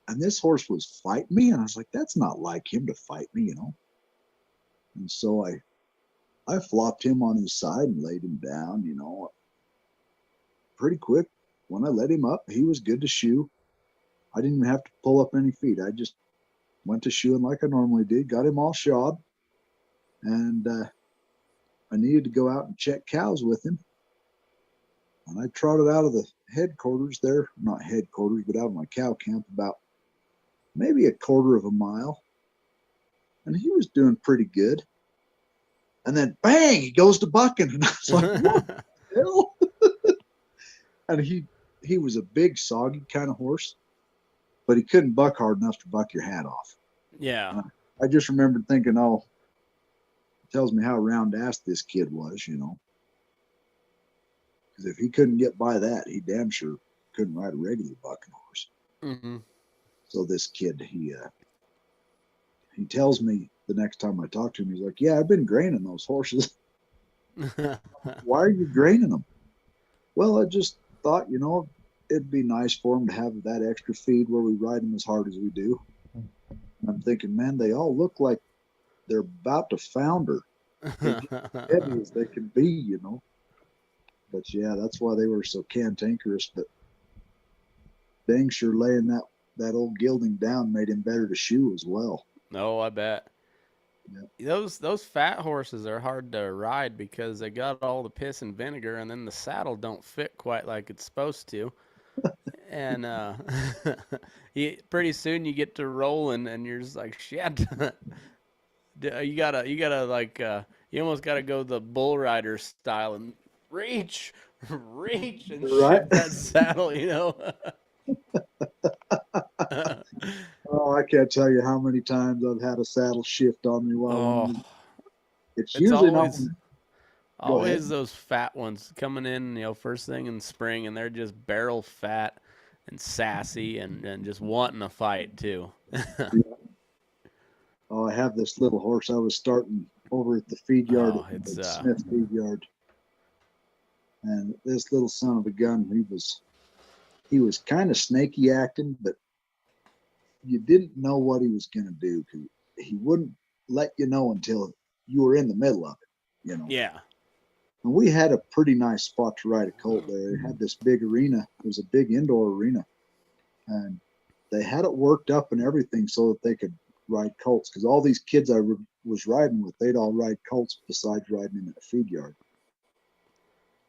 And this horse was fighting me, and I was like, that's not like him to fight me. And so I flopped him on his side and laid him down, pretty quick. When I let him up, he was good to shoe. I didn't even have to pull up any feet. I just went to shoeing like I normally did, got him all shod, and I needed to go out and check cows with him. And I trotted out of the headquarters there, not headquarters, but out of my cow camp, about maybe a quarter of a mile. And he was doing pretty good. And then bang, he goes to bucking. And I was like, what the hell? And he was a big, soggy kind of horse, but he couldn't buck hard enough to buck your hat off. Yeah. I just remembered thinking, oh, it tells me how round-assed this kid was, Because if he couldn't get by that, he damn sure couldn't ride a regular bucking horse. Mm-hmm. So this kid, he tells me the next time I talk to him, he's like, yeah, I've been graining those horses. Why are you graining them? Well, I just thought, it'd be nice for them to have that extra feed where we ride them as hard as we do. And I'm thinking, man, they all look like they're about to founder. They're just heavy as they can be, But yeah, that's why they were so cantankerous. But dang sure laying that old gelding down made him better to shoe as well. No, I bet. Yeah. Those fat horses are hard to ride because they got all the piss and vinegar, and then the saddle don't fit quite like it's supposed to. And pretty soon you get to rolling, and you're just like, shit. You gotta like you almost gotta go the bull rider style and reach, reach, and Right? shift that saddle. You know. Oh, I can't tell you how many times I've had a saddle shift on me while Oh, I'm. It's it's usually not. Go ahead. always those fat ones coming in, first thing in spring, and they're just barrel fat and sassy and just wanting a fight too. Oh, I have this little horse I was starting over at the feed yard Oh, at it's the Smith feed yard, and this little son of a gun, he was kind of snaky acting, but you didn't know what he was going to do because he wouldn't let you know until you were in the middle of it, yeah. And we had a pretty nice spot to ride a colt there. It had this big arena. It was a big indoor arena, and they had it worked up and everything so that they could ride colts because all these kids I was riding with, they'd all ride colts besides riding in a feed yard.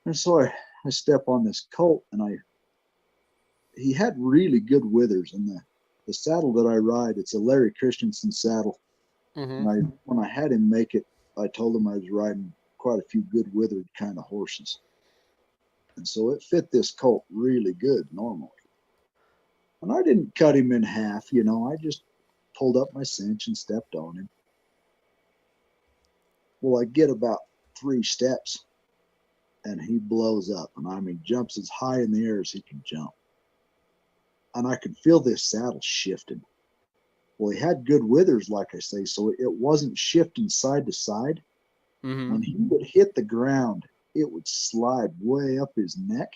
And so I step on this colt, and he had really good withers, and the saddle that I ride, it's a Larry Christensen saddle. Mm-hmm. And when I had him make it, I told him I was riding quite a few good withered kind of horses. And so it fit this colt really good normally. And I didn't cut him in half, I just pulled up my cinch and stepped on him. Well, I get about 3 steps and he blows up, and I mean jumps as high in the air as he can jump. And I could feel this saddle shifting. Well, he had good withers, like I say, so it wasn't shifting side to side. Mm-hmm. When he would hit the ground, it would slide way up his neck,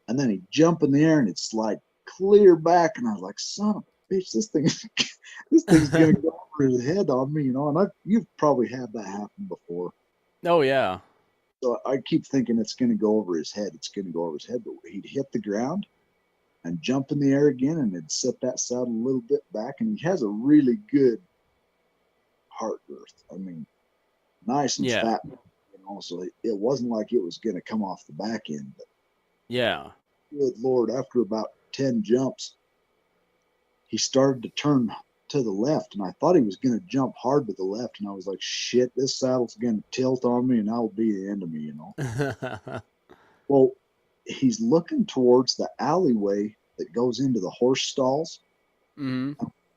and then he'd jump in the air and it'd slide clear back. And I was like, son of a bitch, this thing's gonna go over his head on me, And you've probably had that happen before. Oh yeah. So I keep thinking it's gonna go over his head. It's gonna go over his head, but he'd hit the ground and jump in the air again, and it'd set that saddle a little bit back. And he has a really good heart girth. I mean, nice and Yeah. fat, so it wasn't like it was going to come off the back end. But Yeah. good Lord, after about 10 jumps, he started to turn to the left, and I thought he was going to jump hard to the left, and I was like, shit, this saddle's going to tilt on me, and that'll be the end of me, Well, he's looking towards the alleyway that goes into the horse stalls. Mm-hmm.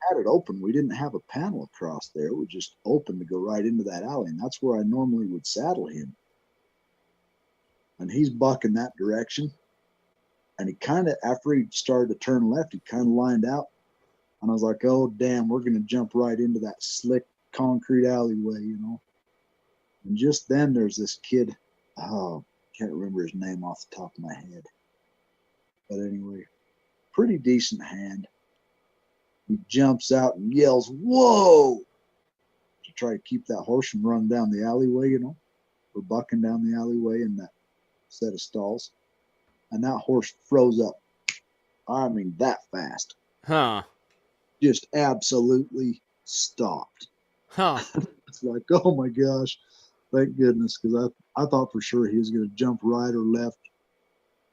Had it open. We didn't have a panel across there. It was just open to go right into that alley, and that's where I normally would saddle him. And he's bucking that direction, and he kind of, after he started to turn left, he kind of lined out, and I was like, oh damn, we're gonna jump right into that slick concrete alleyway, And just then there's this kid, oh, can't remember his name off the top of my head, but anyway, pretty decent hand. He jumps out and yells, whoa, to try to keep that horse from running down the alleyway, We're bucking down the alleyway in that set of stalls. And that horse froze up. I mean, that fast. Huh. Just absolutely stopped. Huh. It's like, oh my gosh, thank goodness, because I thought for sure he was going to jump right or left.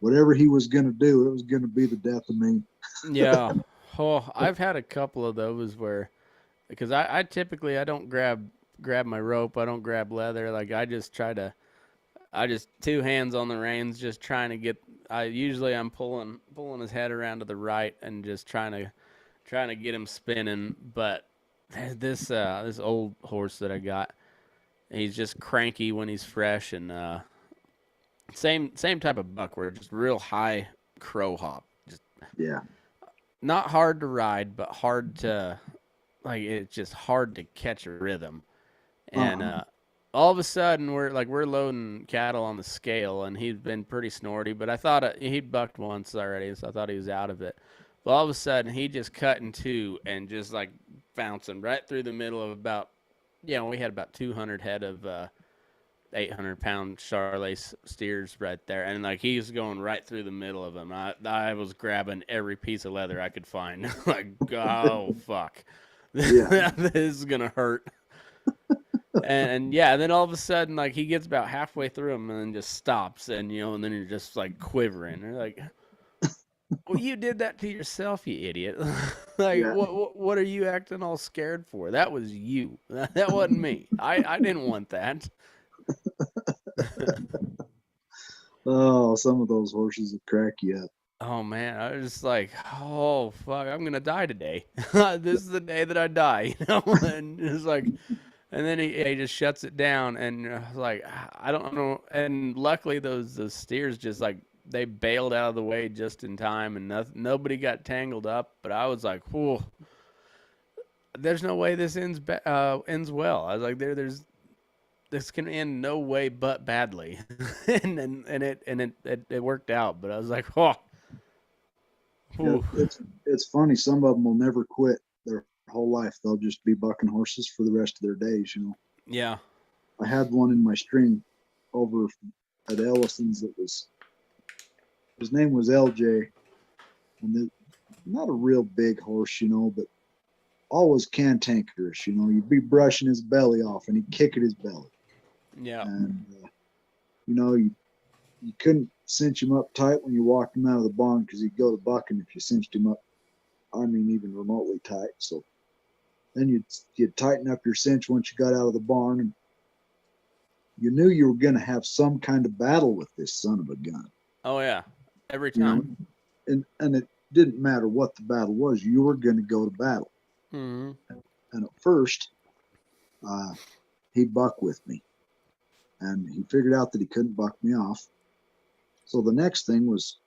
Whatever he was going to do, it was going to be the death of me. Yeah. Oh, I've had a couple of those where, because I typically I don't grab my rope, I don't grab leather, like I just 2 hands on the reins, just trying to get. I'm pulling his head around to the right and just trying to get him spinning. But this old horse that I got, he's just cranky when he's fresh, and same type of buck where just real high crow hop, just Yeah. not hard to ride, but hard to, like, it's just hard to catch a rhythm. And all of a sudden we're loading cattle on the scale, and he'd been pretty snorty, but I thought he'd bucked once already, so I thought he was out of it. But all of a sudden he just cut in two and just like bouncing right through the middle of we had about 200 head of 800-pound Charolais steers right there, and like he's going right through the middle of them. I was grabbing every piece of leather I could find. Like, oh fuck, Yeah. this is gonna hurt. And yeah, then all of a sudden, like he gets about halfway through them and then just stops, and and then you're just like quivering. You're like, well, you did that to yourself, you idiot. Like, Yeah. what are you acting all scared for? That was you. That wasn't me. I didn't want that. Oh, some of those horses will crack you up. Oh man, I was just like, oh fuck, I'm gonna die today. This is the day that I die, And it's like, and then he just shuts it down, and like I don't know. And luckily, those steers just like they bailed out of the way just in time, and nobody got tangled up. But I was like, whoa, there's no way this ends well. I was like, this can end no way but badly, and it worked out. But I was like, oh. Yeah, it's funny. Some of them will never quit their whole life. They'll just be bucking horses for the rest of their days. Yeah. I had one in my string over at Ellison's. His name was LJ, and not a real big horse, but always cantankerous. You'd be brushing his belly off, and he'd kick at his belly. Yeah. And you couldn't cinch him up tight when you walked him out of the barn because he'd go to bucking if you cinched him up. I mean, even remotely tight. So then you'd tighten up your cinch once you got out of the barn, and you knew you were going to have some kind of battle with this son of a gun. Oh yeah, every time. And it didn't matter what the battle was. You were going to go to battle. Mm-hmm. And at first, he'd buck with me, and he figured out that he couldn't buck me off. So the next thing was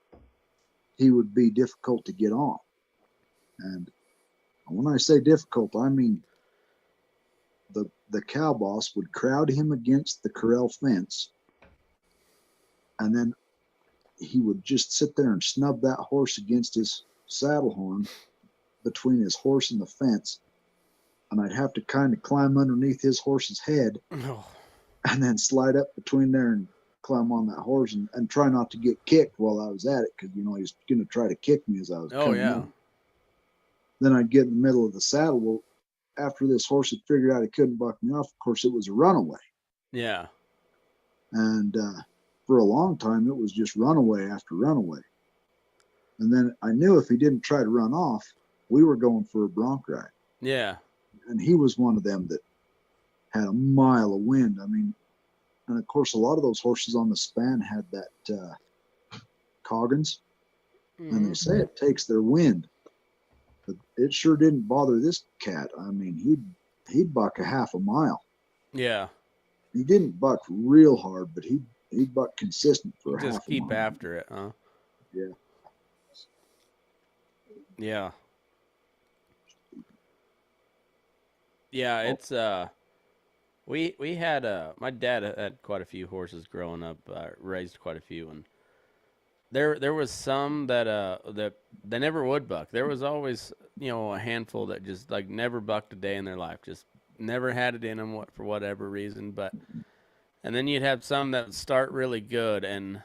he would be difficult to get on. And when I say difficult, I mean the cow boss would crowd him against the corral fence, and then he would just sit there and snub that horse against his saddle horn between his horse and the fence. And I'd have to kind of climb underneath his horse's head and then slide up between there and climb on that horse and try not to get kicked while I was at it, because he was going to try to kick me as I was coming up. Then I'd get in the middle of the saddle. Well, after this horse had figured out he couldn't buck me off, of course it was a runaway. Yeah. And for a long time it was just runaway after runaway. And then I knew if he didn't try to run off, we were going for a bronc ride. Yeah. And he was one of them that had a mile of wind. I mean, and of course, a lot of those horses on the span had that Coggins, and they say it takes their wind, but it sure didn't bother this cat. I mean, he'd buck a half a mile. Yeah. He didn't buck real hard, but he'd buck consistent for a half a mile. Just keep after it, huh? Yeah. Yeah. Yeah, it's we had my dad had quite a few horses growing up, raised quite a few, and there was some that they never would buck. There was always a handful that just like never bucked a day in their life, just never had it in them for whatever reason. And then you'd have some that would start really good, and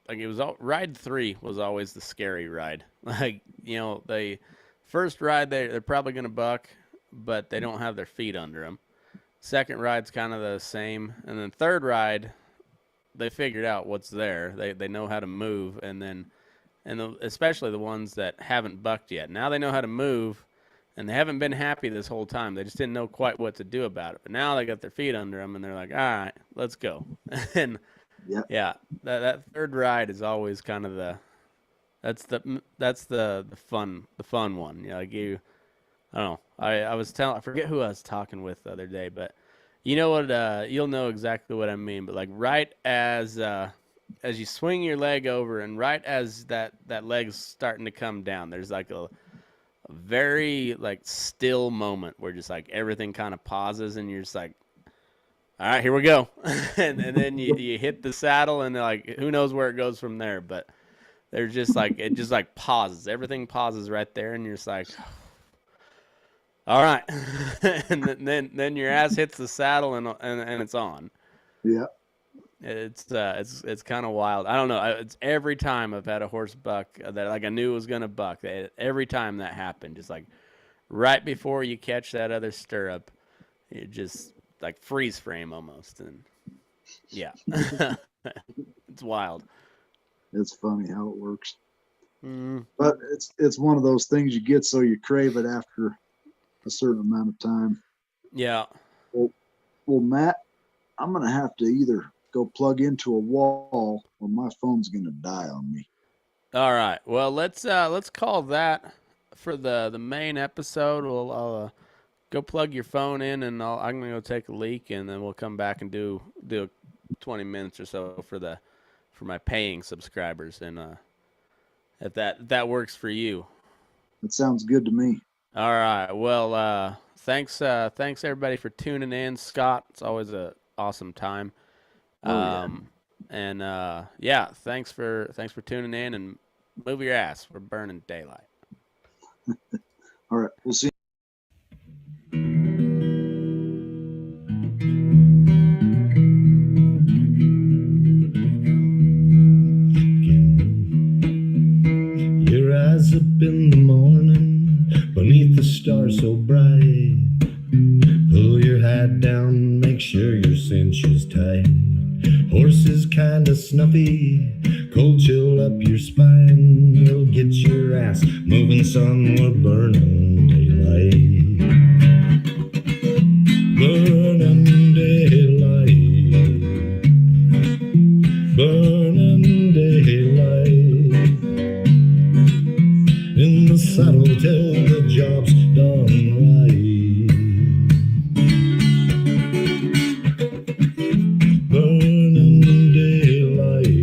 like it was ride 3 was always the scary ride. Like they first ride they're probably gonna buck, but they don't have their feet under them. Second ride's kind of the same, and then third ride, they figured out what's there. They know how to move, especially the ones that haven't bucked yet. Now they know how to move, and they haven't been happy this whole time. They just didn't know quite what to do about it. But now they got their feet under them, and they're like, all right, let's go. And yeah, that third ride is always kind of that's the fun one. I don't know. I forget who I was talking with the other day, but you know what? You'll know exactly what I mean. But like right as you swing your leg over, and right as that leg's starting to come down, there's like a very like still moment where just like everything kind of pauses, and you're just like, all right, here we go. and then you hit the saddle, and like who knows where it goes from there, but there's just like it just like pauses. Everything pauses right there, and you're just like, all right. And then your ass hits the saddle, and it's on. Yeah. It's kind of wild. I don't know. It's every time I've had a horse buck that like I knew was gonna buck. Every time that happened, just like right before you catch that other stirrup, you just like freeze frame almost, and yeah, it's wild. It's funny how it works. Mm. But it's one of those things you get so you crave it after a certain amount of time. Yeah. Well, Matt, I'm gonna have to either go plug into a wall or my phone's gonna die on me. All right. Well, let's call that for the main episode. I'll go plug your phone in, and I'm gonna go take a leak, and then we'll come back and do 20 minutes or so for my paying subscribers, and if that works for you. It sounds good to me. All right. Well, thanks everybody for tuning in, Scott. It's always a awesome time. Yeah. And yeah, thanks for tuning in, and move your ass. We're burning daylight. All right. We'll see. Your eyes up in the morning, beneath the stars so bright. Pull your hat down, make sure your cinch is tight. Horse is kinda snuffy, cold chill up your spine. We'll get your ass moving, son, we're burning daylight. Burning daylight. Burning daylight. In the saddle till the job's done right. Burning daylight.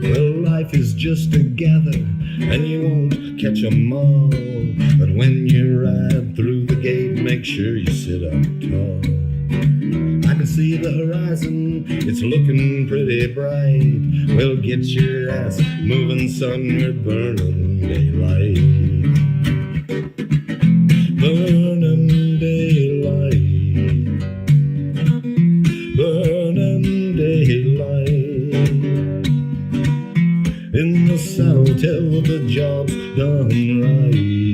Well, life is just a gather, and you won't catch 'em all. But when you ride through the gate, make sure you sit up tall. I can see the horizon, it's looking pretty bright. Well, get your ass moving, son, we're burning daylight. Burning daylight. Burning daylight. In the saddle till the job's done right.